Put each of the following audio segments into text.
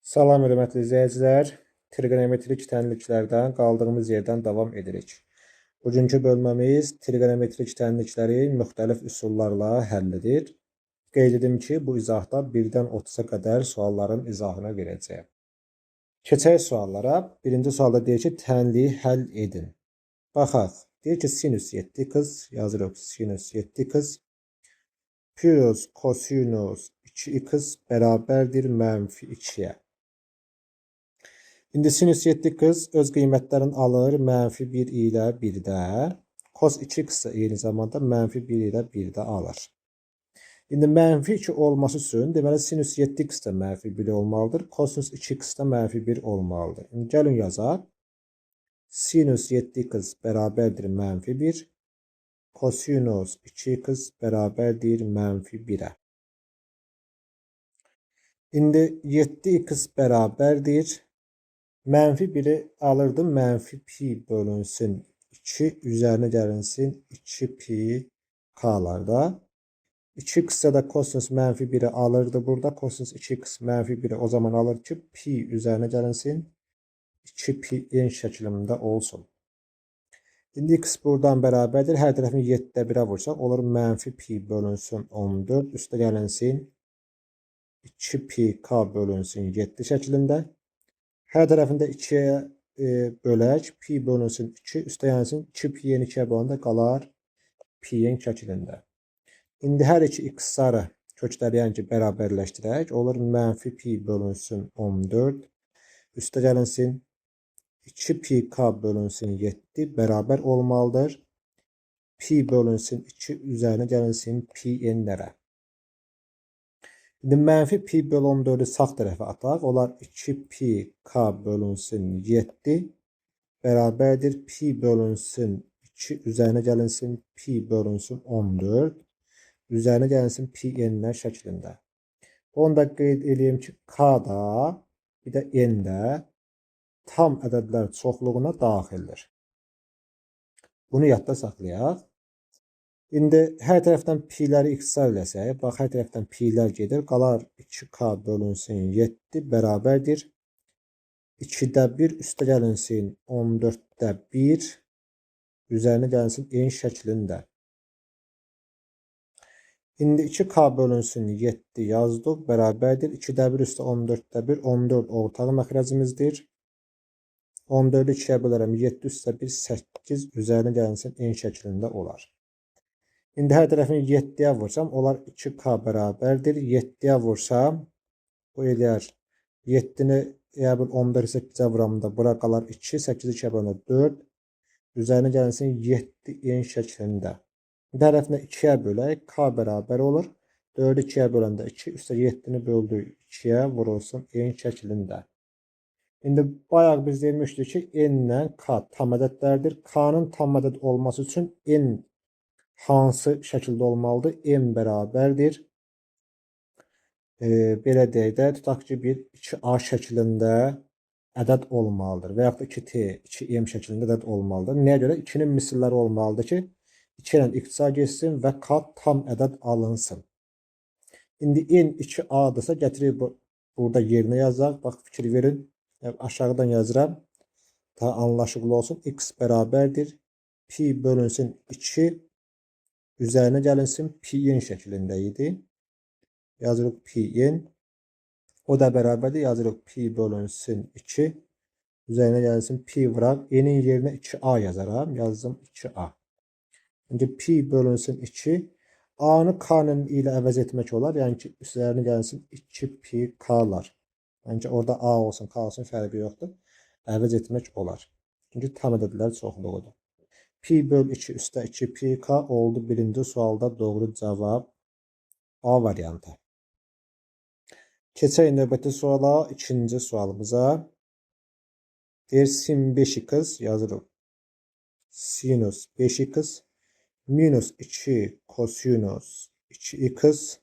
Salam hörmətli izləyicilər. Trigonometrik tənliklərdən qaldığımız yerdən davam edirik. Bugünkü bölməmiz trigonometrik tənliklərin müxtəlif üsullarla həllidir. Qeyd edim ki, bu izahda 1-dən 30-a qədər sualların izahını verəcəyəm. Keçək suallara. Birinci sualda deyir ki, tənliyi həll edin. Baxaq. Deyir ki, sinüs 7x, yazırıq sinüs 7x, plus kosinüs 2x bərabərdir -2-yə. İndi sinüs 7x öz qiymətlərini alır -1 ilə 1-də. Kos 2x də eyni zamanda -1 ilə 1-də alır. İndi -2 olması üçün deməli sinüs 7x də -1 olmalıdır. Kosinüs 2x də -1 olmalıdır. İndi gəlin yazaq. Sinüs 7x bərabərdir -1. Kosinüs 2x bərabərdir -1-ə. İndi 7x bərabərdir. -1'i alırdım. -pi bölünsün 2 üzerine gəlinsin 2pi k'larda. 2x'e de kosinüs -1'i alırdı burada. Kosinüs 2x -1'i o zaman alır ki pi üzerine gəlinsin 2pi en şəklində olsun. İndi x buradan bərabərdir. Hər tərəfini 7'də 1'ə vursaq olur -pi bölünsün 14 üstə gəlinsin 2pi k bölünsün 7 şəklində. Hər tərəfində 2'ye bölək, pi bölünsün 2, üstə gəlsin 2 pi'nin 2'ye bölündə qalar pi'nin şəklində. İndi hər iki x-ları kökləriyən ki, bərabərləşdirək. Olur -pi bölünsün 14, üstə gəlinsin 2 pi k bölünsün 7 bərabər olmalıdır. Pi bölünsün 2 üzərinə gəlinsin pi'nlərə. İndi -pi böl 14'ü sağ tərəfə ataq. Olar 2 pi k bölünsün 7 bərabərdir. Pi bölünsün 2 üzərinə gəlinsin pi bölünsün 14. Üzərinə gəlinsin pi'nlər şəklində. Onu da qeyd edeyim ki, k da bir də n də tam ədədlər çoxluğuna daxildir. Bunu yadda saxlayaq. İndi hər tərəfdən pi'ləri ixtisar eləsək, bax hər tərəfdən pi'lər gedir, qalar 2k bölünsün 7 bərabərdir. 2'də 1 üstə gəlinsin 14'də 1 üzərinə gəlinsin n şəklində. İndi 2k bölünsün 7 yazdıq, bərabərdir. 2'də 1 üstə 14'də 1, 14 ortaq məxrəcimizdir. 14'ü 2'yə bölərəm, 7 üstə 1, 8 üzərinə gəlinsin n şəklində olar. İndi hər tərəfini 7'yə vursam, olar 2k bərabərdir. 7'yə vursam, bu eləyər 7'ni 14'ü 8'ə vuramda, bura qalar 2, 8'i 2'yə bölündə 4. Üzərinə gəlinsin 7 n şəklində. Bir tərəfinə 2'yə bölək, k bərabər olur. 4'ü 2'yə böləndə 2, üstə 7'ni böldük 2'yə vurulsun n şəklində. İndi bayaq biz demişdik ki, n ilə k tam ədədlərdir. K'nın tam ədəd olması üçün n hansı şəkildə olmalıdır? N bərabərdir. Belə deyək də, tutaq ki, bir 2a şəklində ədəd olmalıdır. Və yaxud da 2t, 2m şəklində ədəd olmalıdır. Nəyə görə? 2'nin misilləri olmalıdır ki, 2 ilə ixtisar geçsin və k tam ədəd alınsın. İndi n 2a'dırsa gətirib burada yerinə yazaq. Bax, fikir verin. Aşağıdan yazıram. Daha anlaşıqlı olsun. X bərabərdir. Pi bölünsün 2 üzərinə gəlinsin pi'in şəklində idi. Yazırıq pi'in. O da bərabərdir. Yazırıq pi bölünsün 2 üzərinə gəlinsin pi vuraq. N'in yerinə 2a yazaram. Yazdım 2a. İndi pi bölünsün 2. A'nı k ilə əvəz etmək olar. Yəni ki, üzərinə gəlinsin 2 pi k'lar. Yəni ki, orada a olsun, k olsun fərqi yoxdur. Əvəz etmək olar. Çünki tam ədədlər çoxluğudur. Pi böl 2 üstə 2 pi k oldu birinci sualda doğru cavab A variantı. Keçək növbəti suala, ikinci sualımıza. Deyir sin 5x yazırıq. Sinüs 5x minus 2 kosinüs 2x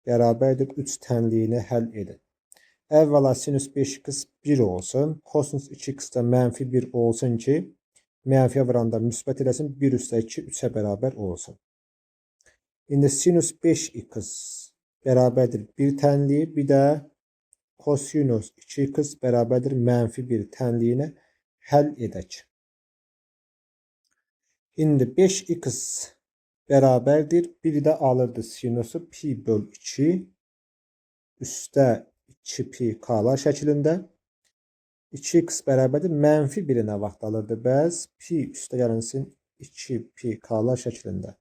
bərabərdir 3 tənliyini həll edin. Əvvəla sinüs 5x 1 olsun. Kosinüs 2x də -1 olsun ki, mənfiyə vuranda müsbət eləsin. 1 üstə 2 3'ə bərabər olsun. İndi sinüs 5x bərabərdir 1 tənliyi, bir də kosinüs 2x bərabərdir -1 tənliyinə həll edək. İndi 5x bərabərdir. Bir də alırdı sinusu pi böl 2 üstə 2 pi k'lar şəklində. 2x bərabərdir -1 nə vaxt alırdı? Bəs pi üstə gəlinsin 2 pi k'lar şəklində.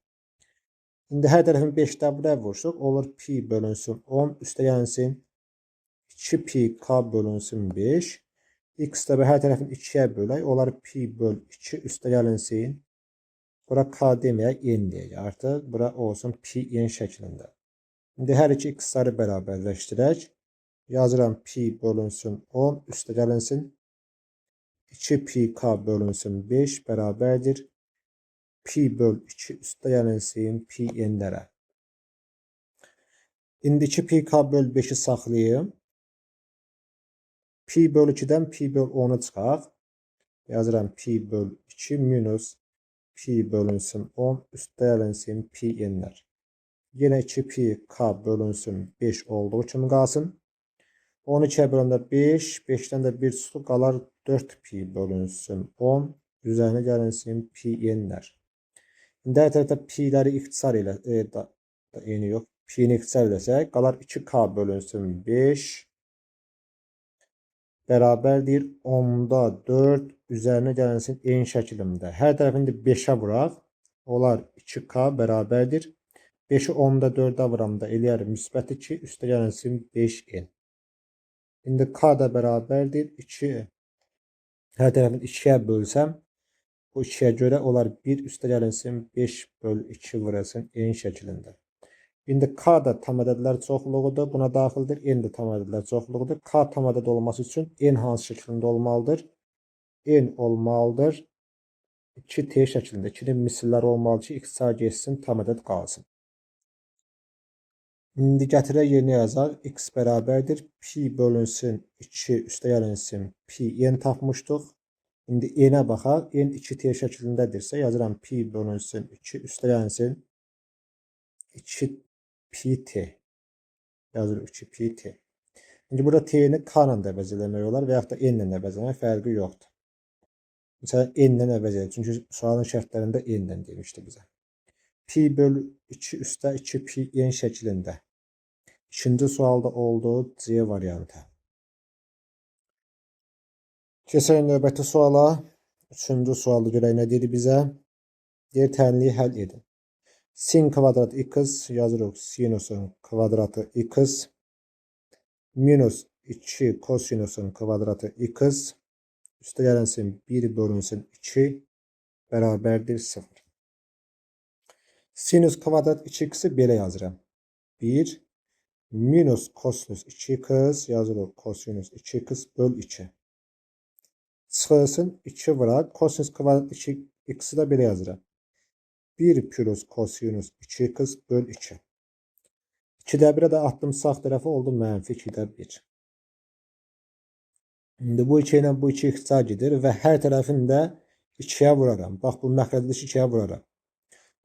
İndi hər tərəfin 5-də buraya vursuq. Olur pi bölünsün 10 üstə gəlinsin 2 pi k bölünsün 5. X də hər tərəfin 2-yə bölək. Olar pi böl 2 üstə gəlinsin. Bura k deməyək, n deyək. Artıq bura olsun pi n şəklində. İndi hər iki x-ları bərabərləşdirək. Yazıram pi bölünsün 10 üstə gəlinsin 2 pi k bölünsün 5 bərabərdir. Pi böl 2 üstə gəlinsin pi n'lərə. İndi 2 pi k böl 5'i saxlayayım. Pi böl 2'dən pi böl 10'u çıxaq. Yazıram pi böl 2 minus pi bölünsün 10 üstə gəlinsin pi n'lər. Yenə 2 pi k bölünsün 5 olduğu kimi qalsın. 12'ye böləndə 5, 5'dən də 1 çıxıb qalar 4 pi bölünsün 10 üzərinə gəlinsin pi n'lər. İndi hər tərəfdə pi'ləri ixtisar ilə, yeni yox, pi'ni ixtisar eləsək, qalar 2k bölünsün 5 bərabərdir 10'da 4 üzərinə gəlinsin n şəklində. Hər tərəfində 5'ə vuraq, olar 2k bərabərdir. 5'i 10'da 4'ə vuramda eləyər müsbət 2 üstə gəlinsin 5n. İndi k da bərabərdir 2. Hər tərəfin 2'yə bölsəm, bu 2'yə görə olar 1 üstə gəlinsin 5 böl 2 vurasın n şəklində. İndi k da tam ədədlər çoxluğudur. Buna daxildir. N də tam ədədlər çoxluğudur. K tam ədəd olması üçün n hansı şəklində olmalıdır? N olmalıdır 2t şəklində. 2'nin misilləri olmalı ki, ixtisar geçsin, tam ədəd qalsın. İndi gətirək yerinə yazaq. X bərabərdir. Pi bölünsün 2 üstə gəlinsin pi n tapmışdıq. İndi n'ə baxaq. N 2t şəklindədirsə yazıram pi bölünsün 2 üstə gəlinsin 2 pi t. Yazırıq 2 pi t. İndi burada t'ni k ilə də əvəz eləmək olar və yaxud da n ilə əvəz eləmək fərqi yoxdur. Məsələn n ilə əvəz edilir. Çünki sualın şərtlərində n ilə demişdi bizə. Pi böl 2 üstə 2 pi n şəklində. İkinci sualda olduğu C variantı. Keçək növbəti suala. Üçüncü sualı görək nə dedi bizə? Deyir tənliyi həll edin. Sin kvadrat x yazırıq. Sinusun kvadratı x minus 2 kosinusun kvadratı x üstə gəlinsin 1 bölünsün 2 bərabərdir 0. Sinus kvadrat 2x'i belə yazıram. 1 minus kosinus 2x yazırıq. Kosinus 2x böl 2. Çıxılsın 2 vuraq. Kosinus kvadrat 2x'i də belə yazıram. 1 plus kosinus 2x böl 2. 2'də 1'ə də atdım sağ tərəfə oldu -2'də 1. İndi bu 2 ilə bu 2 ixtisar gedir və hər tərəfini də 2'yə vuraram. Bax bu məxrəcdə 2'yə vuraram.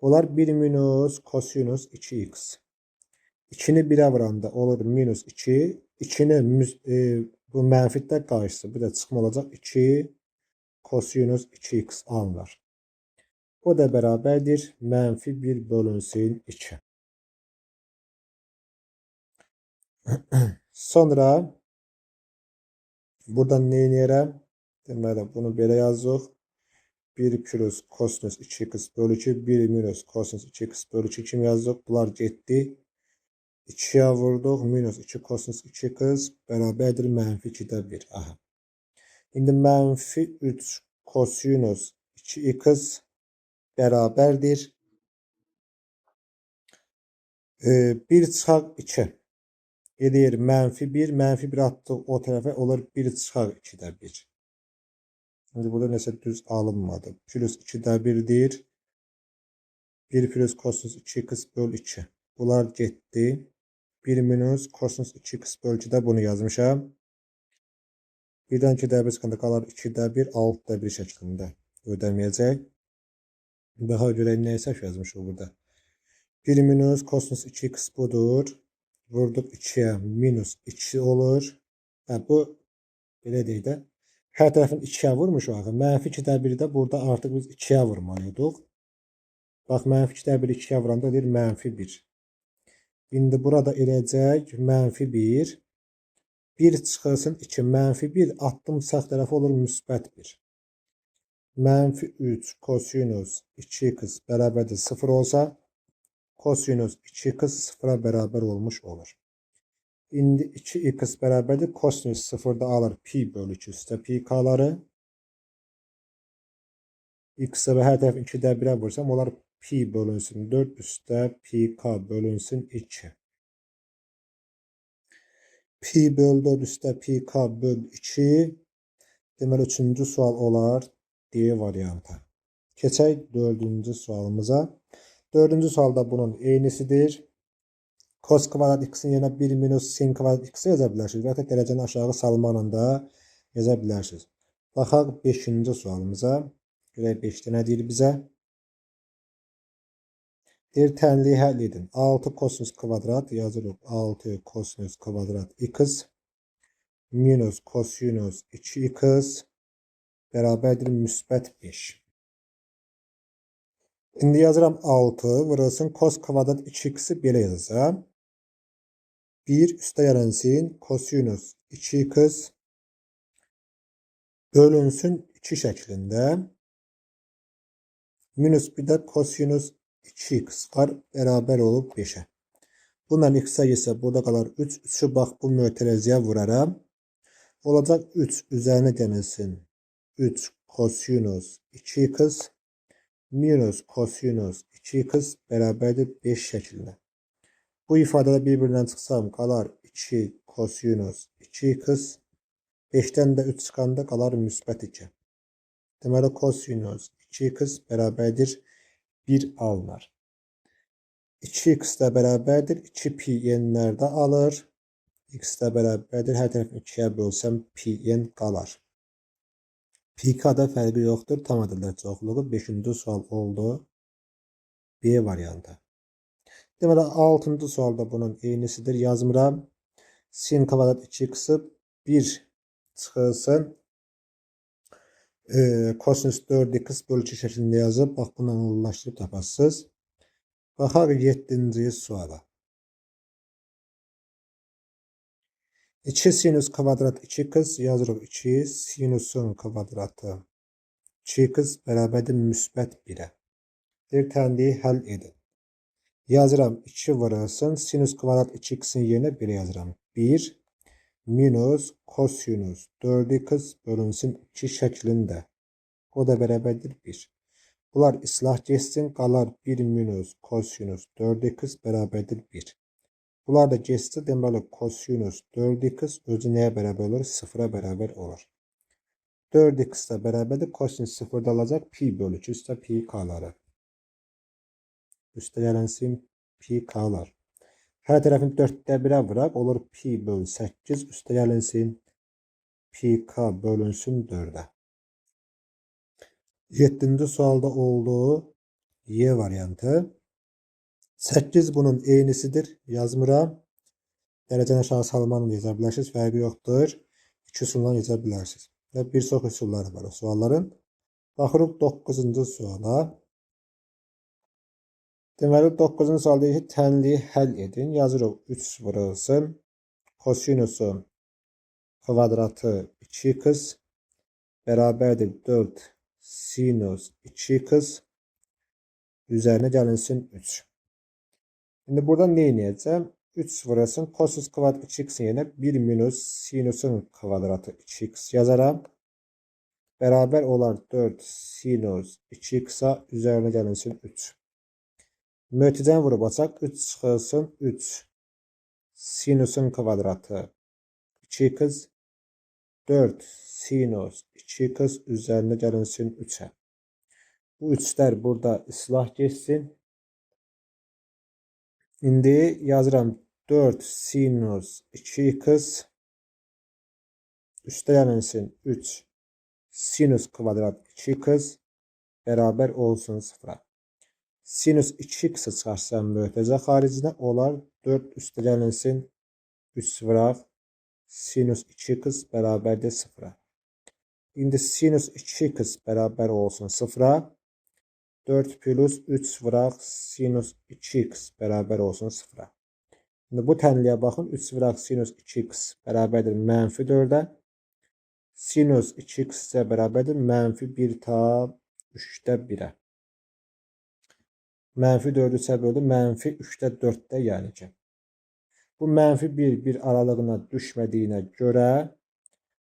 Olar 1 minus kosinus 2x. 2'ni 1'ə vuranda olur minus 2. 2'ni bu mənfitdə qarşısı. Bir də çıxma olacaq 2 kosinus 2x alınır. O da bərabərdir -1 bölünsün 2. Sonra buradan nə edərəm? Deməli bunu belə yazırıq. 1 plus kosinus 2x böl 2, 1 minus kosinus 2x böl 2 kimi yazırıq. Bunlar getdi. 2'yə vurduq. Minus 2 kosinus 2x bərabərdir -2'də 1. Aha. İndi -3 kosinus 2x bərabərdir 1 çıxaq 2. Eləyir -1. -1 atdıq o tərəfə olur 1 çıxaq 2'də 1. Şimdi burada nəsə düz alınmadı. Plus 2'də 1'dir. 1 plus kosinus 2x böl 2. Bunlar getdi. 1 minus kosinus 2x böl 2'də bunu yazmışam. 1'dən 2'də 1 çıxanda qalar 2'də 1, 6'da 1 şəklində ödəməyəcək. Daha görək nə hesab yazmışıq burada. 1 minus kosinus 2x budur. Vurduq 2'yə minus 2 olur. Bu belə deyək də. Hər tərəfini 2-yə vurmuşuq axı. -2-də 1-də burada artıq biz 2-yə vurmalıyıq. Bax, -2-də 1 2-yə vuranda deyir -1. İndi burada eləcək -1. 1 çıxılsın 2, -1 atdım sağ tərəf olur -1. -3 kosinus 2x bərabərdir 0 olsa, kosinus 2x 0-a bərabər olmuş olur. İndi 2x bərabərdir kosinus 0-da alır pi bölü 2 üstə pi k'ları. X-ə və hər tərəf 2-də 1-ə vursam, onlar pi bölünsün 4 üstə pi k bölünsün 2. Pi bölü 4 üstə pi k bölü 2. Deməli, 3-cü sual olar D variantı. Keçək 4-cü sualımıza. 4-cü sualda bunun eynisidir. Cos kvadrat x'in yerine 1 minus sin kvadrat x'i yaza bilərsiniz. Və ya dərəcəni aşağı salmanla da yaza bilərsiniz. Baxaq 5-ci sualımıza. Görək 5-də nə deyir bizə? Deyir tənliyi həll edin. 6 kosinus kvadrat yazırıq. 6 kosinus kvadrat x minus kosinus 2x bərabərdir müsbət 5. İndi yazıram 6 vurulsun cos kvadrat 2x'i belə yazacağım. 1 üstə gələnsin kosinus 2x bölünsün 2 şəklində. Minus bir də kosinus 2x var bərabər olub 5'ə. Bundan x-ə ise burada qalar 3. 3'ü bax bu mötərəziyə vuraram. Olacaq 3 üzərinə gələnsin 3 kosinus 2x minus kosinus 2x bərabərdir 5 şəklində. Bu ifadədə bir-birindən çıxsam qalar 2 kosinus 2x 5'dən də 3 çıxanda qalar müsbət 2. Deməli kosinus 2x bərabərdir 1 alınır. 2x də bərabərdir 2 pi n'lər də alır. X də bərabərdir hər tərəfini 2'yə bölsəm pi n qalar. Pi k-da fərqi yoxdur. Tam ədədlər çoxluğu 5-ci sual oldu. B variantı. Deməli 6-cı sualda bunun eynisidir. Yazmıram. Sin kvadrat 2x'i 1 çıxılsın. Kosinus 4x bölü 2 şəklində yazıb. Bax, bunu anlaşdırıb tapasınız. Baxaq 7-ci suala. 2 sinus kvadrat 2x yazırıq 2 sinusun kvadratı 2x bərabərdir müsbət 1'ə. Bir tənliyi həll edin. Yazıram 2 vurulsun sinus kvadrat 2x'in yerine 1 yazıram. 1 minus kosinus 4x bölünsün 2 şəklində. O da bərabərdir 1. Bunlar islah geçsin, qalar 1 minus kosinus 4x bərabərdir 1. Bunlar da geçsin, deməli kosinus 4x özü nəyə bərabər olur? 0'a bərabər olur. 4x də bərabərdir, kosinus 0'da alacaq pi bölü 2 üstə pi k'ları. Üstə gələnsin pi k'lar. Hər tərəfini 4'də 1'ə vuraq, olur pi bölü 8 üstə gələnsin pi k bölünsün 4'ə. 7-ci sualda olduğu Y variantı. 8 bunun eynisidir. Yazmıram. Dərəcəni aşağı salmanla yaza bilərsiniz. Fərqi yoxdur. 2 üsulla yaza bilərsiniz. Və bir çox üsulları var o sualların. Baxırıq 9-cu suala. Deməli 9-cu sual deyir ki, tənliyi həll edin. Yazırıq 3 vurulsun. Kosinusun kvadratı 2x bərabərdir 4 sinus 2x üzərinə gəlinsin 3. Şimdi burada ne edəcəm? 3 vurulsun. Kosinus kvadrat 2x'in yerine 1 minus sinusun kvadratı 2x yazaram. Bərabər olar 4 sinus 2x'a üzərinə gəlinsin 3. Mötərizəni vurub açaq. 3 çıxılsın 3 sinusun kvadratı 2x 4 sinus 2x üzərinə gəlinsin 3'ə. Bu 3'lər burada islah geçsin. İndi yazıram 4 sinus 2x üstə gəlinsin 3 sinus kvadrat 2x bərabər olsun 0'a. Sinus 2x'i çıxarsam mötərizə xaricinə olar 4 üstə gəlinsin 3 vuraq sinüs 2x bərabərdir 0-a. İndi sinüs 2x bərabər olsun 0-a. 4 plus 3 vuraq sinüs 2x bərabər olsun 0-a. Şimdi bu tənliyə baxın. 3 vuraq sinüs 2x bərabərdir mənfi 4-ə. Sinüs 2x isə bərabərdir mənfi 1 ta 3-də 1-ə. Mənfi 4-ü isə böldü mənfi 3-də 4-də yəni ki. Bu mənfi 1 aralığına düşmədiyinə görə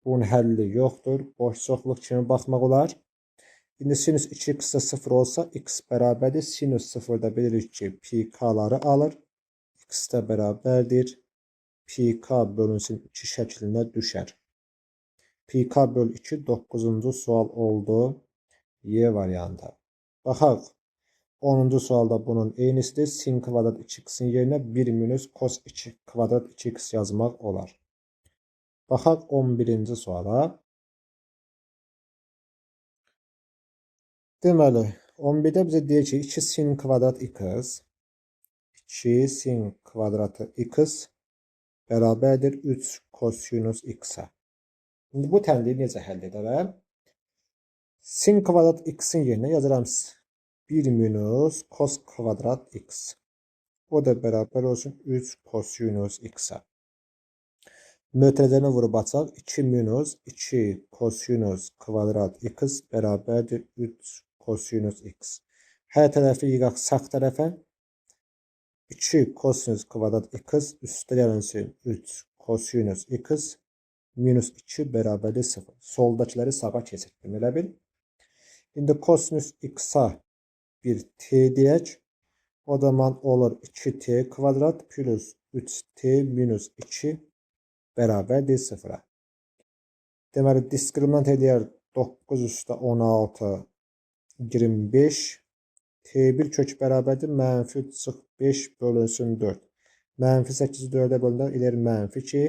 bunun həlli yoxdur. Boş çoxluq kimi baxmaq olar. İndi sinüs 2x 0 olsa x bərabərdir. Sinüs 0-da bilirik ki pi k'ları alır. X də bərabərdir. Pi k bölünsün 2 şəklinə düşər. Pi k böl 2 9-cu sual oldu. Y variantı. Baxaq. 10-cu sualda bunun eynisidir. Sin kvadrat 2x'in yerinə 1 minus cos 2 kvadrat 2x yazmaq olar. Baxaq 11-ci suala. Deməli, 11-də bizə deyir ki, 2 sin kvadrat x, 2 sin kvadratı x bərabərdir 3 kosinus x-ə. İndi bu tənliyi necə həll edərəm? Sin kvadrat x-in yerinə yazıram 1 minus cos kvadrat x. O da bərabər olsun 3 kosinus x-ə. Mötərizəni vurub açaq. 2 minus 2 kosinus kvadrat x bərabərdir 3 kosinus x. Hər tərəfi yığaq sağ tərəfə. 2 kosinus kvadrat x üstələnsin 3 kosinus x minus 2 bərabərdir 0. Soldakiləri sağa keçirdim. Elə bil. İndi kosinus x-a bir t deyək. O zaman olur 2t kvadrat plus 3t minus 2 bərabərdir 0-a. Deməli, diskriminant edər 9 üstə 16 25. T1 kök bərabərdir. Mənfi çıx 5 bölünsün 4. Mənfi 8 4-ə bölündür. İlər mənfi 2.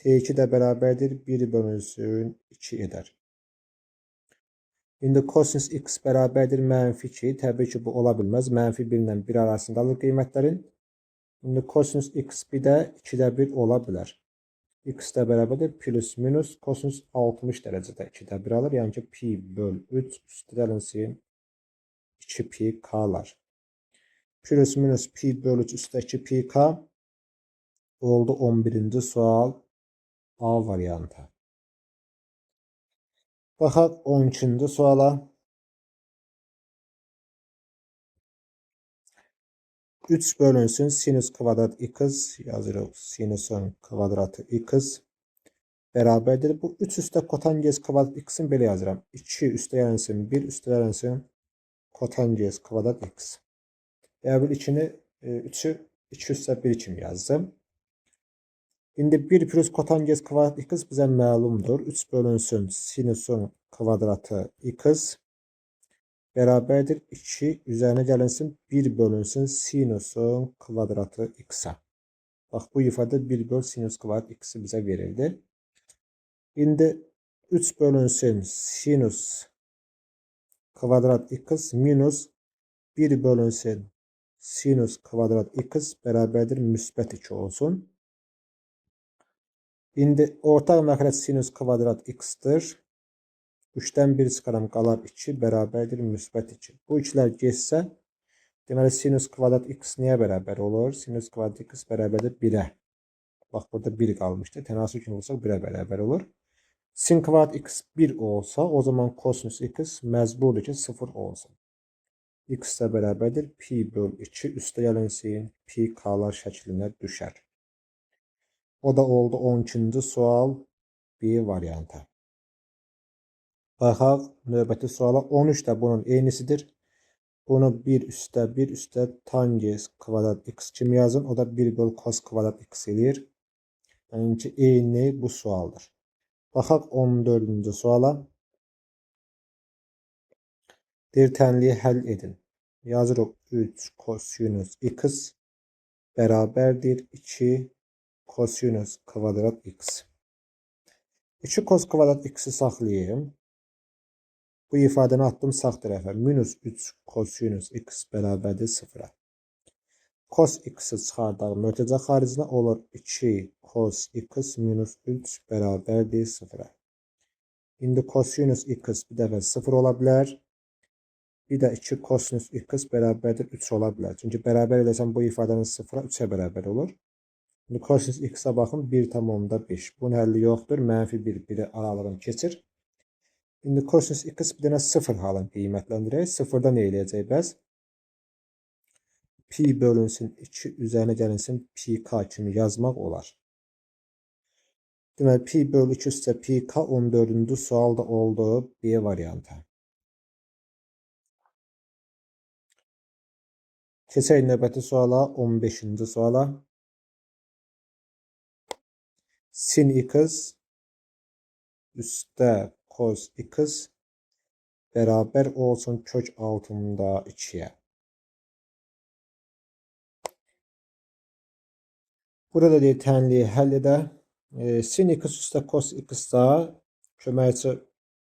T2 də bərabərdir. 1 bölünsün 2 edər. İndi kosinus x bərabərdir mənfi 2. Təbii ki, bu ola bilməz. Mənfi 1 ilə 1 arasında alır qiymətlərin. İndi kosinus x bir də 2-də 1 ola bilər. X də bərabərdir plus minus kosinus 60 dərəcədə 2-də 1 alır. Yəni ki, pi böl 3 üstələnsin 2 pi k'lar. Plus minus pi böl 3 üstə 2 pi k oldu 11-ci sual A variantı. Baxaq 12-ci suala. 3 bölünsün sinüs kvadrat x yazırıq. Sinüsün kvadratı x bərabərdir. Bu 3 üstə kotangens kvadrat x'in belə yazıram. 2 üstələnsin 1 üstələnsin kotangens kvadrat x. Yəni 3'ü 2 üstə 1 kimi yazdım. İndi 1 plus kotangens kvadrat x bizə məlumdur. 3 bölünsün sinüsün kvadratı x bərabərdir 2 üzərinə gəlinsin 1 bölünsün sinüsün kvadratı x-a. Bax, bu ifadə 1 böl sinüs kvadrat x-i bizə verildi. İndi 3 bölünsün sinüs kvadrat x minus 1 bölünsün sinüs kvadrat x bərabərdir müsbət 2 olsun. İndi ortaq məxrəc sinüs kvadrat x-dir. 3-dən 1 çıxaram, qalar 2 bərabərdir müsbət 2. Bu ikilər geçsə, deməli sinüs kvadrat x niyə bərabər olur? Sinüs kvadrat x bərabərdir 1-ə. Bax, burada 1 qalmışdı. Tənasüb kimi olsaq 1-ə bərabər olur. Sin kvadrat x 1 olsa, o zaman kosinüs x məcburdur ki 0 olsun. X də bərabərdir pi böl 2 üstə gəlinsin pi k'lar şəklinə düşər. O da oldu 12-ci sual B variantı. Baxaq növbəti suala. 13 də bunun eynisidir. Bunu 1 üstə tangens kvadrat x kimi yazın. O da 1 böl cos kvadrat x eləyir. Yəni ki, eyni bu sualdır. Baxaq 14-cü suala. Deyir, tənliyi həll edin. Yazırıq 3 kosinus x bərabərdir 2 kosinus kvadrat x. 2 cos kvadrat x'i saxlayayım. Bu ifadəni atdım sağ tərəfə. Minus 3 kosinus x bərabərdir 0-a. Cos x'i çıxardaq mötərizə xaricinə olur 2 cos x minus 3 bərabərdir 0-a. İndi cosinus x bir dəfə 0 ola bilər. Bir də 2 cosinus x bərabərdir 3 ola bilər. Çünki bərabər eləsəm bu ifadənin 0-a 3-ə bərabər olur. Şimdi cosinus x-a baxın 1,5. Bunun həlli yoxdur. Mənfi 1, 1'i aralığını keçir. İndi cosinus x bir dənə 0 halını qiymətləndirək. 0'da nə eləyəcək bəs? Pi bölünsün 2 üzərinə gəlinsin pi k kimi yazmaq olar. Deməli pi bölü 2 üstə pi k 14-cü sualda oldu B variantı. Keçək növbəti suala 15-ci suala. Sin x üstə cos x bərabər olsun kök altında 2'ye. Burada deyir tənliyi həll edə. Sin x üstə cos x da köməkçi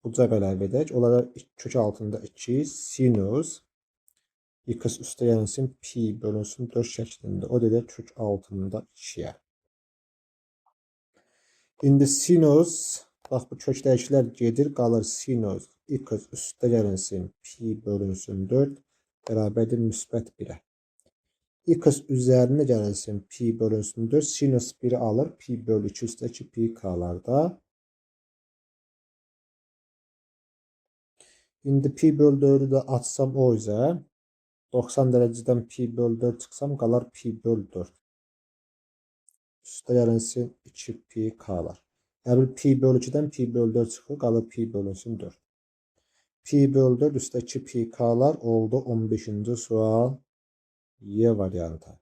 bucaq əlavə edək. Onlara kök altında 2 sinus x üstə gəlsin pi bölünsün 4 şəklində. O da kök altında 2'ye. İndi sinus, bax bu kökdəkilər gedir, qalır sinus x üstə gəlinsin pi bölünsün 4 bərabərdir müsbət 1'ə. X üzərinə gəlsin pi bölünsün 4 sinus 1'i alır pi bölü 2 üstəki pi k'larda. İndi pi bölü 4'ü də açsam o üzə 90 dərəcədən pi bölü 4 çıxsam qalar pi bölü 4. Üstə gəlinsin 2 pi k'lar. Yəni pi bölü 2'dən pi bölü 4 çıxır, qalır pi bölünsün 4. Pi bölü 4 üstə 2 pi k'lar oldu 15-ci sual Y variantı.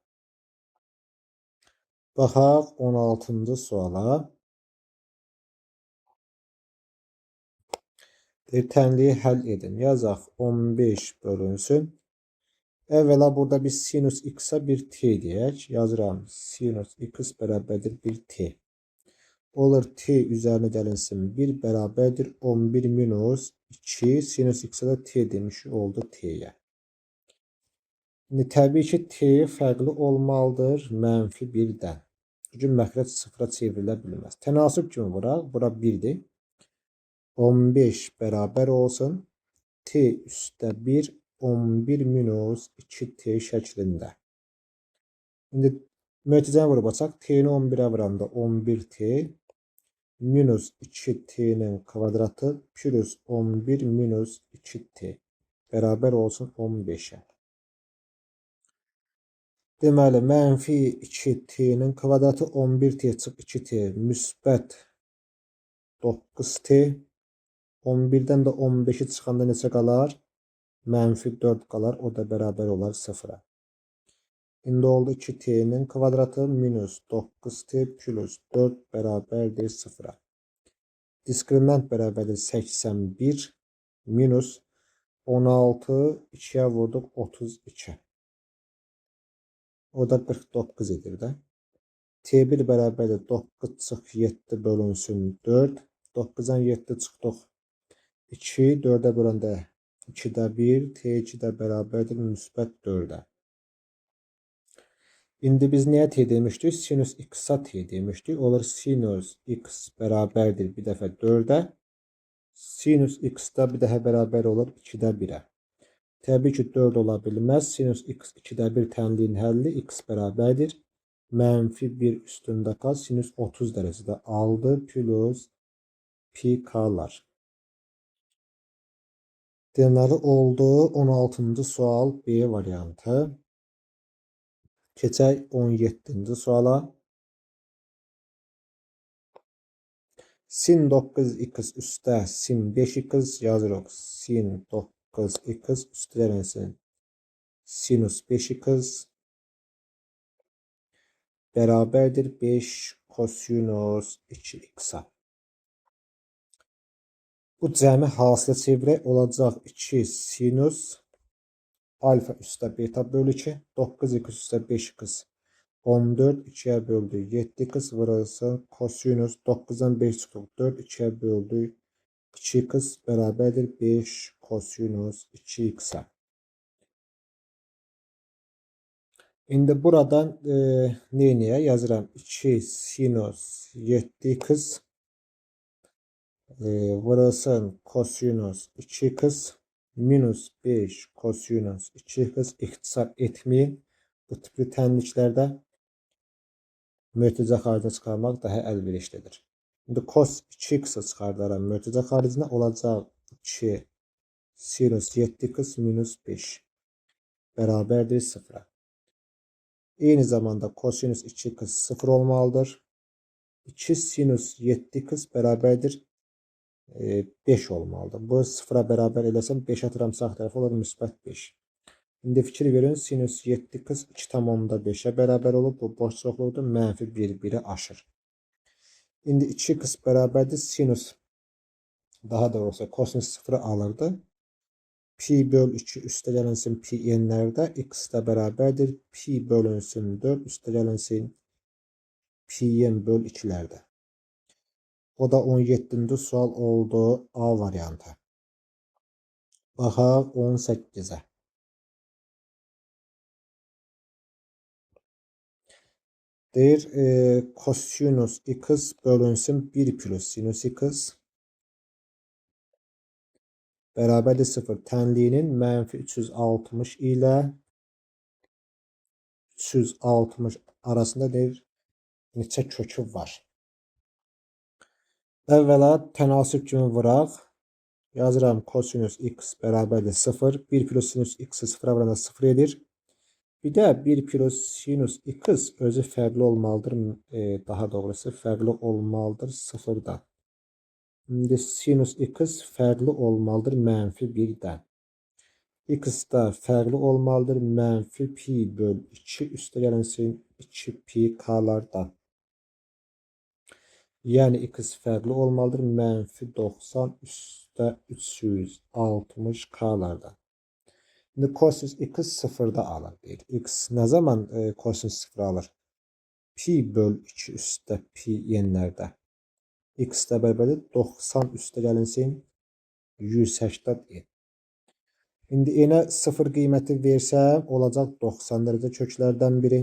Baxaq 16-cı suala. Tənliyi həll edin. Yazaq 15 bölünsün. Əvvəla burada biz sinus x-a bir t deyək. Yazıram sinus x bərabərdir 1 t. Olur t üzərinə gəlinsin 1 bərabərdir 11 minus 2 sinus x-a da t demiş oldu t'yə. İndi təbii ki t fərqli olmalıdır mənfi 1'dən. Çünki məxrəc 0'a çevrilə bilməz. Tənasüb kimi bura 1'dir. 15 bərabər olsun t üstə 1 11 minus 2t şəklində. İndi mötərizəni vurub açaq. T'ni 11'ə vuranda 11t minus 2t'nin kvadratı plus 11 minus 2t bərabər olsun 15'ə. Deməli, mənfi 2t'nin kvadratı 11t çıx 2t müsbət 9t. 11'dən də 15'i çıxanda neçə qalar? Mənfi 4 qalar. O da bərabər olar 0'a. İndi oldu 2t'nin kvadratı minus 9t plus 4 bərabərdir 0'a. Diskriminant bərabərdir 81 minus 16 2'yə vurduq 32. O da 49 edir də. T1 bərabərdir 9 çıx 7 bölünsün 4. 9'dan 7 çıxdıq 2. 4'ə böləndə 2'də 1. T2 də bərabərdir müsbət 4'ə. İndi biz nəyə t demişdik? Sinus x-a t demişdik. Olur sinus x bərabərdir bir dəfə 4'ə. Sinus x da bir dəfə bərabər olur 2'də 1'ə. Təbii ki 4 ola bilməz. Sinus x 2'də 1 tənliyin həlli x bərabərdir. Mənfi 1 üstündə qal. Sinus 30 dərəcədə aldı plus pi k'lar. Deməli oldu 16-cı sual B variantı. Keçək 17-ci suala. Sin 9x üstə sin 5x yazırıq. Sin 9x üstə gəlsin sinus 5x bərabərdir 5 kosinus 2x-a. Bu cəmi hasilə çevirək olacaq 2 sinus alfa üstə beta bölü 2 9x üstə 5x 14 2'ye böldü 7x vurulsun kosinus 9'dan 5 çıxdıq 4 2'ye böldü 2x bərabərdir 5 kosinus 2x'e. İndi buradan neyniyə yazıram? 2 sinus 7x vurulsun kosinus 2x minus 5 kosinus 2x ixtisar etməyib. Bu tipli tənliklərdə mötərizə xaricə çıxarmaq daha əlverişlidir. İndi cos 2x-i çıxardaram. Mötərizə xaricinə olacaq 2 sinus 7x minus 5 bərabərdir 0-a. Eyni zamanda kosinus 2x 0 olmalıdır. 2 sinus 7x bərabərdir 5 olmalıdır. Bu 0-a bərabər eləsəm 5 atıram sağ tərəfə olur müsbət 5. İndi fikir verin sinus 7x 2,5-ə bərabər olub. Bu boş çoxluqdur. Mənfi 1-1-i aşır. İndi 2x bərabərdir sinus daha doğrusu kosinus 0-ı alırdı. Pi böl 2 üstə gəlinsin pi n'lərdə x də bərabərdir. Pi bölünsün 4 üstə gəlinsin pi n böl 2'lərdə. O da 17-ci sual oldu. A variantı. Baxaq 18-ə. Deyir kosinus x bölünsün 1 plus sinus x bərabərdir 0. Tənliyinin mənfi 360 ilə 360 arasında deyir neçə kökü var. Əvvəla tənasüb kimi vuraq. Yazıram kosinus x bərabərdir 0. 1 plus sinus x-i 0-a vuranda 0 edir. Bir də 1 plus sinus x özü fərqli olmalıdır. Daha doğrusu fərqli olmalıdır 0-dan. İndi sinus x fərqli olmalıdır mənfi 1-dən. X da fərqli olmalıdır mənfi pi böl 2 üstə gəlinsin 2 pi k'lardan. Yəni x fərqli olmalıdır mənfi 90 üstə 360 k'lardan. İndi kosinus x 0'da alır deyil. X ne zaman kosinus 0 alır? Pi böl 2 üstə pi n'lərdə. X də bərabərdir 90 üstə gəlinsin 180 n. İndi n'ə 0 qiyməti versəm olacaq 90 dərəcə köklərdən biri.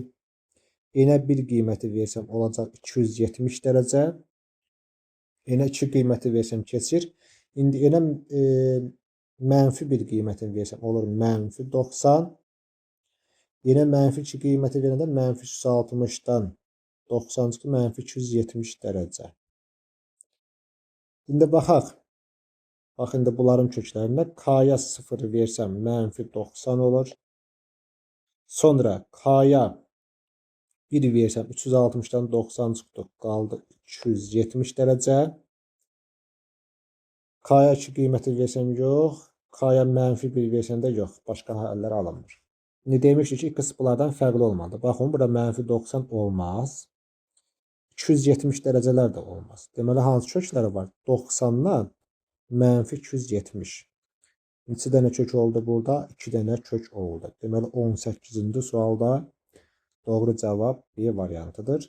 N'ə 1 qiyməti versəm olacaq 270 dərəcə. N'ə 2 qiyməti versəm keçir. İndi n'ə mənfi 1 qiymətini versəm olur mənfi 90. Yine mənfi 2 qiyməti verəndə mənfi 360-dan 90 çıxdı mənfi 270 dərəcə. İndi baxaq. Bax indi bunların köklərində k'ya 0 versəm mənfi 90 olur. Sonra k'ya 1 versəm 360-dan 90 çıxdı qaldı 270 dərəcə. K'ya 2 qiyməti versəm yox. K'ya mənfi 1 versəm də yox. Başqa həllər alınmır. İndi demişdik ki x bunlardan fərqli olmalıdır. Baxın burada mənfi 90 olmaz. 270 dərəcələr də olmaz. Deməli hansı kökləri var? 90-dan mənfi 270. Neçə dənə kök oldu burada? 2 dənə kök oldu. Deməli 18-ci sualda doğru cavab B variantıdır.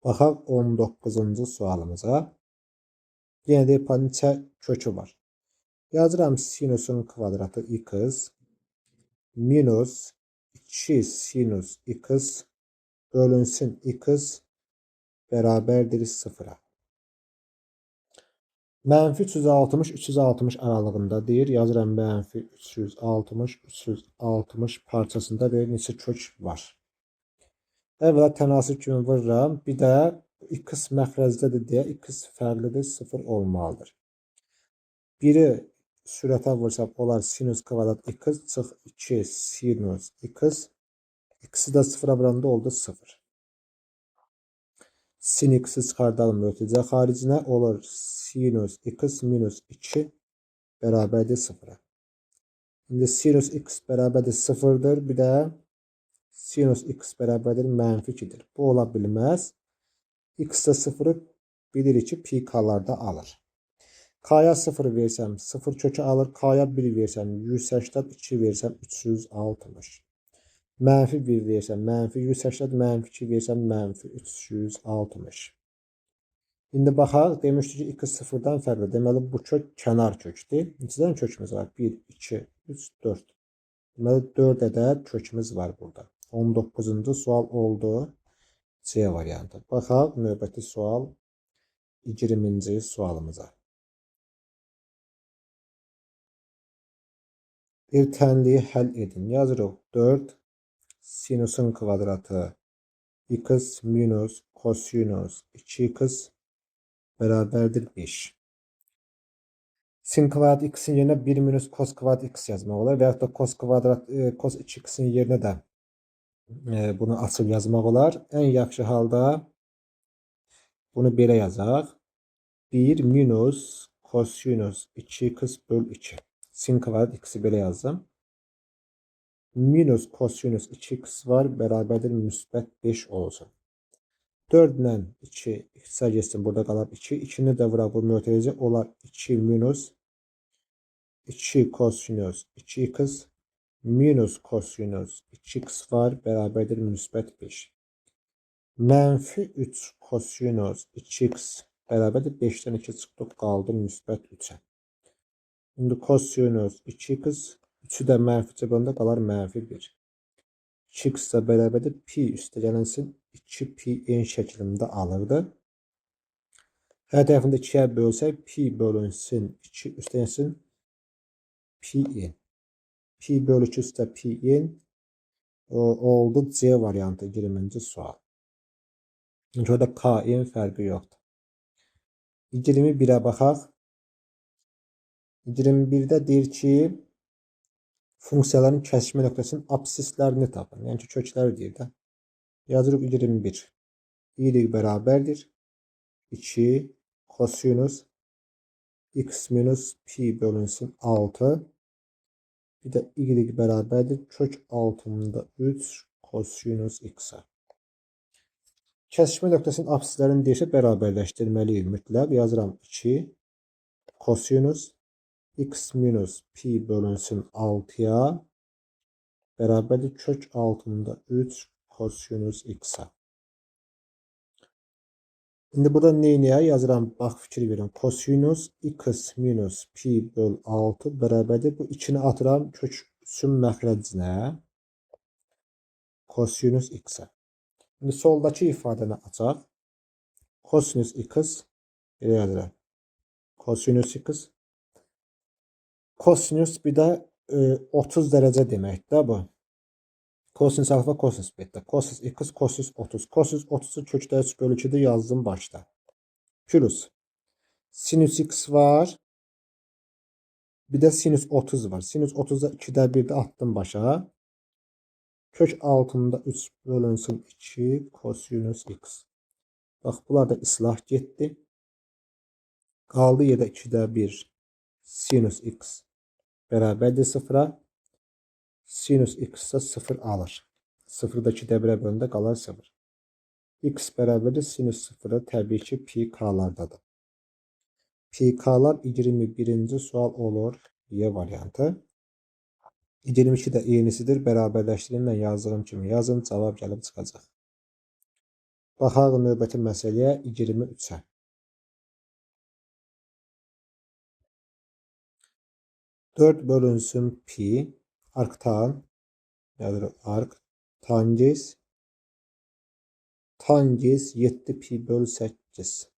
Baxaq 19-cu sualımıza. Yenə də neçə kökü var. Yazıram sinusun kvadratı x minus 2 sinus x bölünsün x bərabərdir 0-a. Mənfi 360, 360 aralığında deyir. Yazıram mənfi 360, 360 parçasında deyir neçə kök var. Əvvəla tənasüb kimi vururam. Bir də x məxrəcdədir deyə x fərqlidir 0 olmalıdır. Biri sürətə vursam olar sinus kvadrat x çıx 2 sinus x. X'i də 0'a vuranda oldu 0. Sin x'i çıxardalım mötərizə xaricinə olur sinus x minus 2 bərabərdir 0'a. İndi sinus x bərabərdir 0'dır. Bir də sinus x bərabərdir mənfi 2'dir. Bu ola bilməz. X də 0'ı bilirik ki pi k'larda alır. K'ya 0 versəm 0 kökü alır. K'ya 1 versəm 180, 2 versəm 360. Mənfi 1 versəm mənfi 180, mənfi 2 versəm mənfi 360. İndi baxaq. Demişdik ki x 0'dan fərqli. Deməli bu kök kənar kökdür. Neçədən kökümüz var? 1, 2, 3, 4. Deməli 4 ədəd kökümüz var burada. 19-cu sual oldu. C variantı. Baxaq növbəti sual 20-ci sualımıza. Bir tənliyi həll edin. Yazırıq 4 sinusun kvadratı x minus kosinus 2x bərabərdir 5. Sin kvadrat x'in yerinə 1 minus cos kvadrat x yazmaq olar və ya da cos kvadrat cos 2x'in yerinə də bunu açıb yazmaq olar. Ən yaxşı halda bunu belə yazaq. 1 minus kosinus 2x böl 2. Sin kvadrat x'i belə yazdım. Minus kosinus 2x var, bərabərdir müsbət 5 olsun. 4 ilə 2 x-a geçsin, burada qalab 2. 2-ni də vuraq bu mötərizə olar 2 minus 2 kosinus 2x minus kosinus 2x var, bərabərdir müsbət 5. Mənfi 3 kosinus 2x bərabərdir 5-dən 2 çıxdıq, qaldı müsbət 3-ə. İndi kosinus 2x 3'ü də mənfi cəbəndə qalar mənfi 1. 2x də bərabərdir pi üstə gəlinsin 2 pi n şəklində alırdı. Hər tərəfində 2'yə bölsək pi bölünsün 2 üstə gəlsin pi n. Pi bölü 2 üstə pi n oldu C variantı 20-ci sual. Çünki orada k n fərqi yoxdur. 21'ə baxaq. 21'də deyir ki, funksiyaların kəsişmə nöqtəsinin absislərini tapın. Yəni ki, kökləri deyir də. Yazırıq 21. Y bərabərdir 2 kosinus x minus pi bölünsün 6. Bir də y bərabərdir kök altında 3 kosinus x-a. Kəsişmə nöqtəsinin absislərini deyirsə bərabərləşdirməliyik mütləq. Yazıram 2 kosinus x minus pi bölünsün 6'ya bərabərdir kök altında 3 kosinus x-a. İndi burada neynəyə yazıram? Bax, fikir verin. Kosinus x minus pi böl 6 bərabərdir. Bu 2'ni atıram kök 3'ün məxrəcinə. Kosinus x-a. İndi soldakı ifadəni açaq. Kosinus x belə yazıram. Kosinus x. Kosinus bir də 30 dərəcə deməkdir bu. Kosinus alfa, kosinus beta. Kosinus x, kosinus 30. Kosinus 30'u kökdə 3 bölü 2'de yazdım başda. Plus. Sinüs x var. Bir də sinüs 30 var. Sinüs 30'da 2'də 1'də attım başa. Kök altında 3 bölünsün 2 kosinus x. Bax, bunlar da islah getdi. Qaldı yerdə 2'də 1 sinüs x bərabərdir 0'a. Sinüs x ise 0 alır. 0'da 2'də 1'ə bölündə qalar 0. X bərabərdir sinüs 0'a, təbii ki pi k'lardadır. Pi k'lar 21-ci sual olur. Y variantı. 22 də eynisidir. Bərabərləşdirilmə yazdığım kimi yazın. Cavab gəlib çıxacaq. Baxaq növbəti məsələyə 23'ə. Dört bölünsün pi arktan yazırıq ark tangis 7 pi böl 8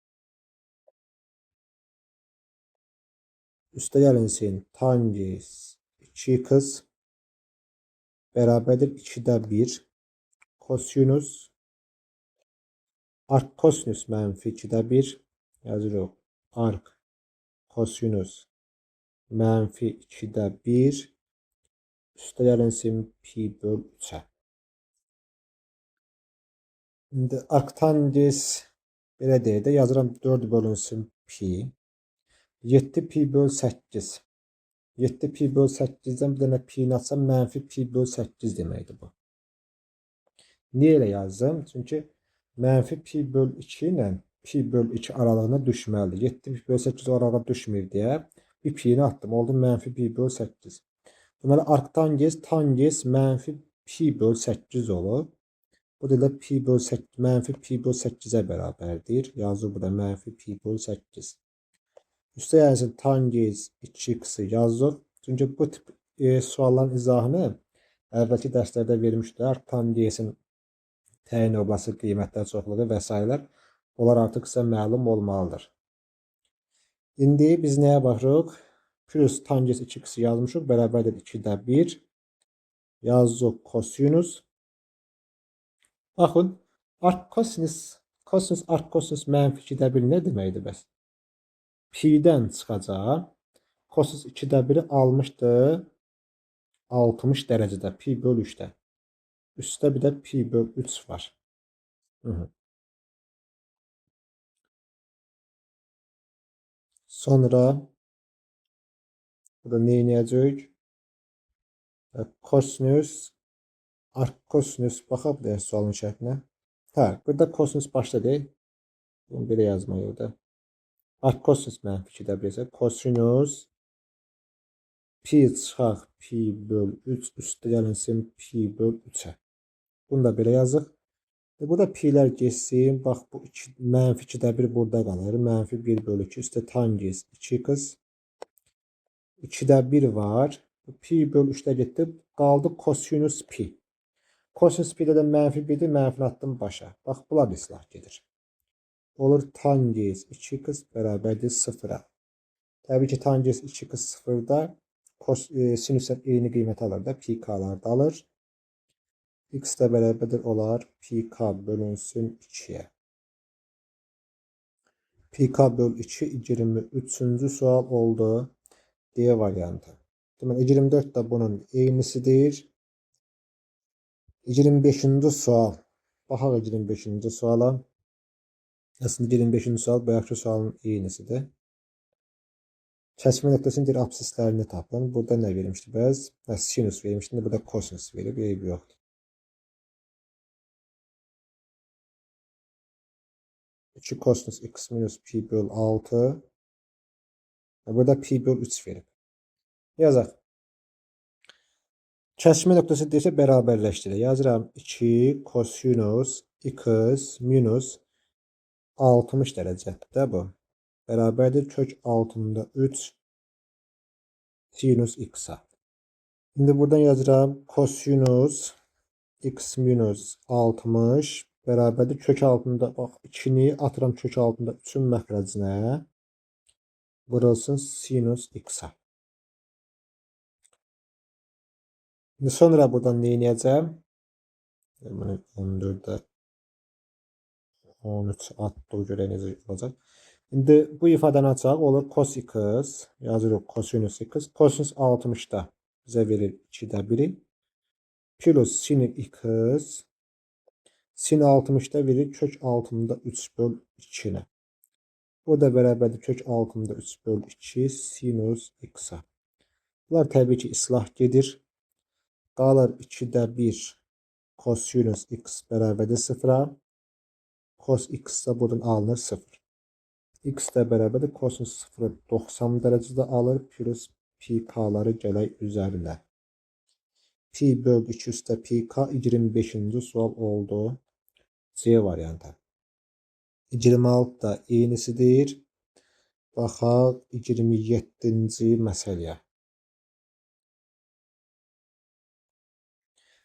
üstə gəlinsin tangis 2x bərabərdir 2'də 1 kosinus ark kosinus mənfi 2'də 1 yazırıq ark kosinus mənfi 2'də 1 üstə gəlinsin pi böl 3'ə. İndi arktangis belə deyək də yazıram 4 bölünsün pi 7 pi böl 8. 7 pi böl 8'dən bir dənə pi atsam mənfi pi böl 8 deməkdir bu. Niyə elə yazdım? Çünki mənfi pi böl 2 ilə pi böl 2 aralığına düşməlidir. 7 pi böl 8 aralığa düşmür deyə bir pi'ni attım. Oldu mənfi pi böl 8. Deməli arktangis tangis mənfi pi böl 8 olur. Bu da pi böl 8, mənfi pi böl 8'ə bərabərdir. Yazır burada mənfi pi böl 8. Üstə gəlsin tangis 2x'i yazır. Çünki bu tip sualların izahını Əvvəlki dərslərdə vermişlər. Tangensin təyin olması, qiymətlər çoxluğu və s. Onlar artıq sizə məlum olmalıdır. İndi biz nəyə baxırıq? Plus tangens 2x yazmışıq. Bərabərdir 2-də 1. Yazıq kosinus. Baxın, arc kosinus arc kosinus mənfi 2-də 1 nə deməkdir bəs? Pi-dən çıxacaq. Kosinus 2-də 1-i almışdır 60 dərəcədə. Pi böl 3-də. Üstdə bir də pi böl 3 var. Sonra burada nə edəcəyik? Kosinus arc kosinus baxaq da sualın şərtinə. Hə, burada kosinus başda deyil. Bunu belə yazmalıyıq da. Arc kosinus mənfi 2-də 1 kosinus pi çıxaq pi böl 3 üstə gəlinsin pi böl 3-ə. Bunu da belə yazıq. Burada pi'lər geçsin. Bax bu mənfi 2-də 1 burada qalır. Mənfi 1 böl 2 üstə tangens 2x. 2-də 1 var. Pi böl 3-də getdi. Qaldı kosinus pi. Kosinus pi'də də mənfi 1-dir. Mənfini atdım başa. Bax bunlar islah gedir. Olur tangens 2x bərabərdir 0-a. Təbii ki tangens 2x 0-da sinüslər eyni qiymət alır da. Pi k'lar da alır. X də bərabərdir olar pi k bölünsün 2-yə. Pi k böl 2 23-cü sual oldu. D variantı. Deməli 24 də bunun eynisidir. 25-ci sual. Baxaq 25-ci suala. Aslında 25-ci sual bayaqki sualın eynisidir. Kəsmə nöqtəsinin bir absislərini tapın. Burada nə vermişdi bəs? Sinus vermişdi. Burada kosinus verib. Eybi yoxdur. 2 kosinus x minus pi böl 6. Burada pi böl 3 verib. Yazaq. Kəsmə nöqtəsi deyirsə bərabərləşdirir. Yazıram 2 kosinus x minus 60 dərəcədir bu. Bərabərdir kök altında 3 sinus x-a. İndi buradan yazıram kosinus x minus 60 bərabərdir kök altında bax 2-ni atıram kök altında 3-ün məxrəcinə. Vurulsun sinus x-a. Sonra buradan nə edəcəm? 14-də 13 atdıq görək necə olacaq. İndi bu ifadəni açaq. Olur cos x. Yazırıq kosinus x. Kosinus 60-da bizə verir 2-də 1-i. Plus sin x. Sin 60-da verir kök altında 3 böl 2-nə. Bu da bərabərdir kök altında 3 böl 2 sinus x-a. Bunlar təbii ki islah gedir. Qalır 2-də 1 kosinus x bərabərdir 0-a. Cos x da buradan alınır 0. X də bərabərdir kosinus 0-ı 90 dərəcədə alır. Plus pi k'ları gələk üzərinə. Pi böl 2 üstə pi k 25-ci sual oldu. C variantı. 26 da eynisidir. Baxaq 27-ci məsələyə.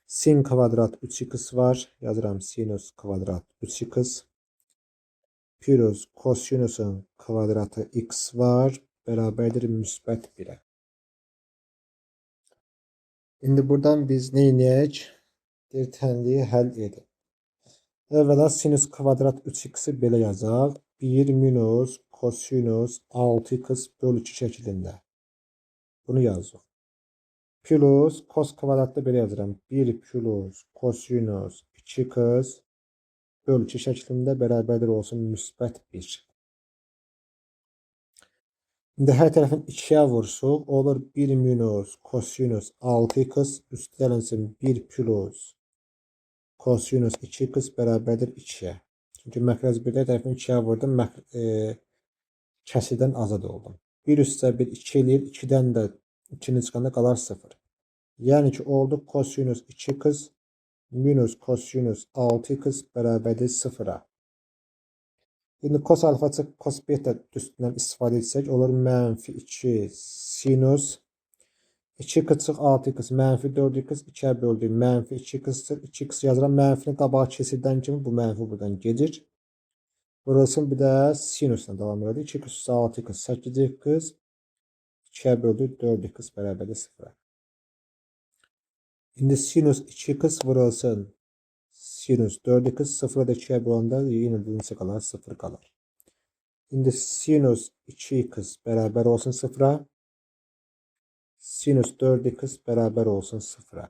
Sin kvadrat 3x var. Yazıram sinus kvadrat 3x. Plus kosinusun kvadratı x var. Bərabərdir müsbət 1-ə. İndi buradan biz nə edək? Bir tənliyi həll edin. Əvvəla sinus kvadrat 3x-i belə yazaq. 1 minus kosinus 6x böl 2 şəklində. Bunu yazıq. Plus cos kvadratda belə yazıram. 1 plus kosinus 2x böl 2 şəklində bərabərdir olsun müsbət 1. İndi hər tərəfin 2-yə vursuq. Olur 1 minus kosinus 6x üstə gəlinsin 1 plus kosinus 2x bərabərdir 2-yə. Çünki məxrəc 1-də tərəfin 2-yə vurdum. Kəsirdən azad oldum. 1 üstə 1 2 eləyir. 2-dən də 2-ni çıxanda qalar 0. Yəni ki oldu kosinus 2x minus kosinus 6x bərabərdir 0-a. İndi cos alfa çıx cos beta üstündən istifadə etsək olur mənfi 2 sinus 2x çıx 6x mənfi 4x 2-yə böldük mənfi 2x-dir. 2x yazıram. Mənfini qabağa keçirdən kimi bu mənfi buradan gedir. Burasını bir də sinusla davam edir. 2x 6x 8x 2-yə böldük 4x bərabərdir 0-a. İndi sinus 2x vurulsun. Sinus 4x 0'a da 2'ye bölündə yine neçə qalar? 0 qalar. İndi sinus 2x bərabər olsun 0'a. Sinus 4x bərabər olsun 0'a.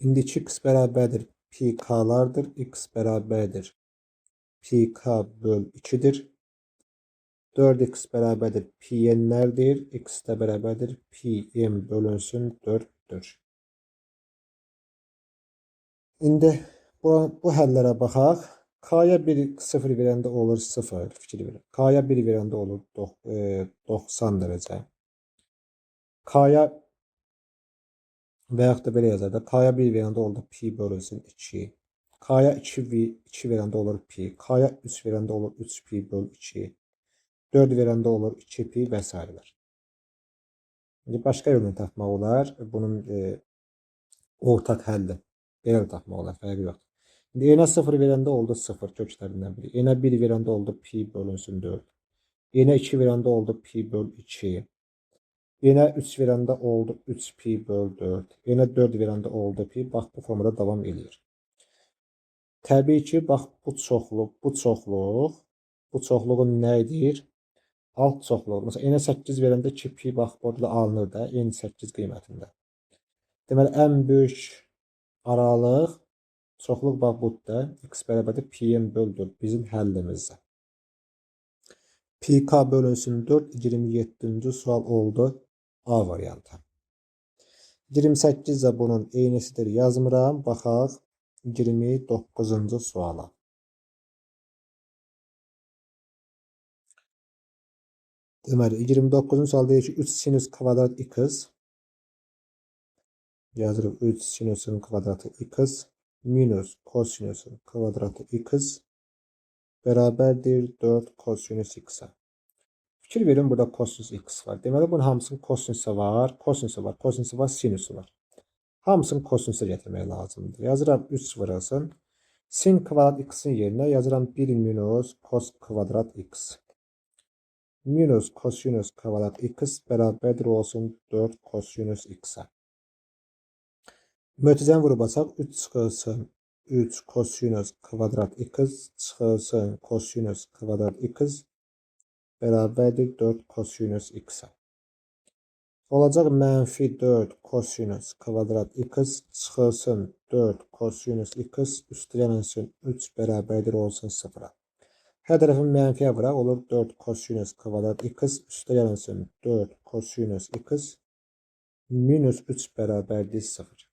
İndi 2x bərabərdir pi k'lardır. X bərabərdir pi k böl 2'dir. 4x bərabərdir pi n'lərdir. X də bərabərdir pi m bölünsün 4'dür. İndi bu həllərə baxaq. K'ya 1 0 verəndə olur 0 fikir verin. K'ya 1 verəndə olur 90 dərəcə. K'ya və yaxud da belə yazar da. K'ya 1 verəndə olur pi bölünsün 2. K'ya 2 verəndə olur pi. K'ya 3 verəndə olur 3 pi böl 2. 4 verəndə olur 2 pi və s. İndi başqa yolunu tapmaq olar. Bunun ortaq həlli. Belə tapmaq olar. Fərqi yoxdur. İndi n'ə 0 verəndə oldu 0 köklərindən biri. N'ə 1 verəndə oldu pi bölünsün 4. N'ə 2 verəndə oldu pi böl 2. N'ə 3 verəndə oldu 3 pi böl 4. N'ə 4 verəndə oldu pi. Bax bu formada davam edir. Təbii ki, bax bu çoxluğun nə edir? Alt çoxluğu. Məsələn, N'ə 8 verəndə 2 pi bax burada alınır da, N 8 qiymətində. Deməli, ən böyük aralıq çoxluq bax budur. X bərabərdir pi m böl 4 bizim həllimizdə. Pi k bölünsün 4 27-ci sual oldu A variantı. 28 də bunun eynisidir yazmıram. Baxaq 29-cu suala. Deməli 29-cu sual deyir ki 3 sinus kvadrat x yazırıq 3 sinusun kvadratı x minus kosinusun kvadratı x bərabərdir 4 kosinus x-a. Fikir verin, burada kosinus x var. Deməli, bunun hamısının kosinusu var, kosinusu var, sinusu var. Hamısını kosinusa gətirmək lazımdır. Yazıram 3 vurulsun. Sin kvadrat x-in yerinə yazıram 1 minus kos kvadrat x. Minus kosinus kvadrat x bərabərdir olsun 4 kosinus x-a. Mötəzəni vurub basaq 3 çıxılsın 3 kosinus kvadrat x çıxılsın kosinus kvadrat x bərabərdir 4 kosinus x-a. Olacaq mənfi 4 kosinus kvadrat x çıxılsın 4 kosinus x üstələnsin 3 bərabərdir olsun 0-a. Hər tərəfin mənfiyə vuraq olur 4 kosinus kvadrat x üstələnsin 4 kosinus x minus 3 bərabərdir 0.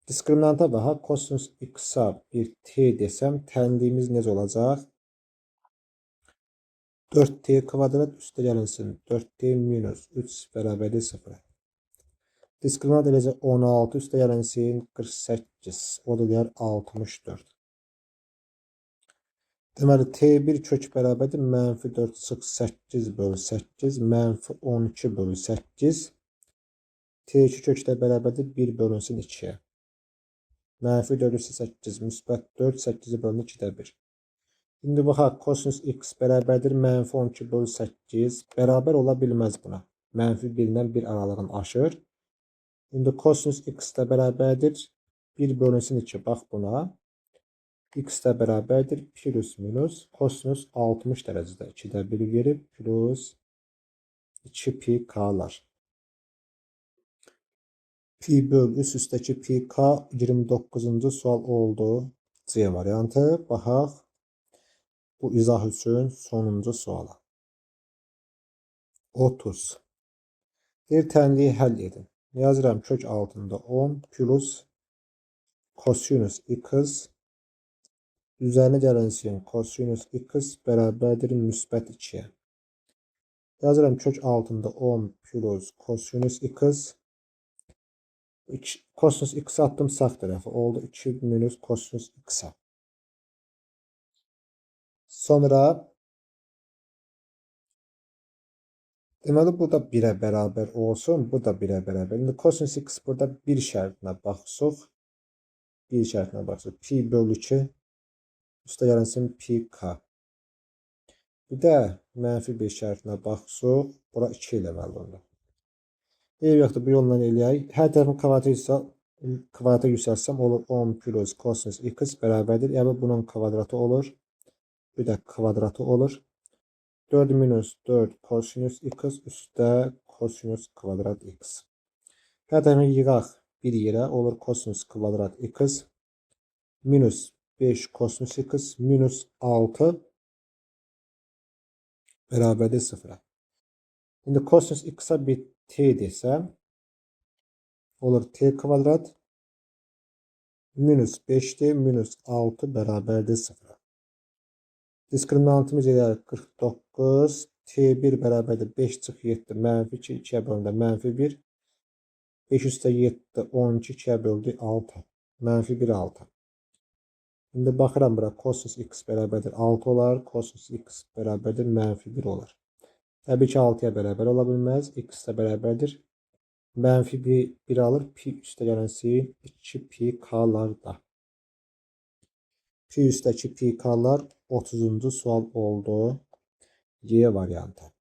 Diskriminanta baxaq. Kosinus x-a bir t desəm, tənliyimiz necə olacaq? 4t kvadrat üstə gəlinsin 4t minus 3 bərabərdir 0. Diskriminant eləcə 16 üstə gəlinsin 48. O da deyər 64. Deməli, t1 kök bərabərdir mənfi 4 çıx 8 bölü 8 mənfi 12 bölü 8. T2 kökdə bərabərdir 1 bölünsün 2-yə. Mənfi 4 üstə 8, müsbət 4, 8-i bölünür 2-də 1. İndi baxaq, kosinus x bərabərdir mənfi 12 bölü 8. Bərabər ola bilməz buna. Mənfi 1-dən 1 aralığını aşır. İndi kosinus x də bərabərdir 1 bölünsün 2. Bax buna. X də bərabərdir plus minus kosinus 60 dərəcədə 2-də 1 verib plus 2 pi k'lar. Pi böl üst üstəki pi k 29-cu sual oldu. C variantı. Baxaq bu izah üçün sonuncu suala. 30. Bir tənliyi həll edin. Yazıram kök altında 10 plus kosinus x üzərinə gəlinsin kosinus x bərabərdir müsbət 2-yə. Yazıram kök altında 10 plus kosinus x. Kosinus x attım sağ tərəfə. Oldu 2 minus kosinus x-a. Sonra Deməli bu da 1'ə bərabər olsun, bu da 1'ə bərabər. İndi kosinus x burada 1 şərtinə baxsaq, 1 şərtinə baxsaq, pi bölü 2 üstə gəlsin pi k. Bir də mənfi 1 şərtinə baxsaq, bura 2 eləməli onda. Yoxdur, bu yolla eləyək. Hər tərəfin kvadrata yüksəlsəm olur 10 plus kosinus x bərabərdir. Yəni bunun kvadratı olur. Bir də kvadratı olur. 4 minus 4 kosinus x üstə kosinus kvadrat x. Hər tərəfini yığaq bir yerə olur kosinus kvadrat x minus 5 kosinus x minus 6 bərabərdir 0'a. İndi kosinus x-a bir t desəm, olur t kvadrat minus 5t minus 6 bərabərdir 0'a. Diskriminantımız elə 49, t1 bərabərdir 5 çıx 7, mənfi 2, 2'yə bölündə mənfi 1, 5 üstə 7, 12, 2'yə böldü 6, mənfi 1, 6. İndi baxıram bura, kosinus x bərabərdir 6 olar, kosinus x bərabərdir mənfi 1 olar. Təbii ki 6'ya bərabər ola bilməz, x də bərabərdir. Mənfi 1 alır, pi üstə gələnsin 2 pi k'lar da. Pi üstəki pi k'lar 30-cu sual oldu. Y variantı.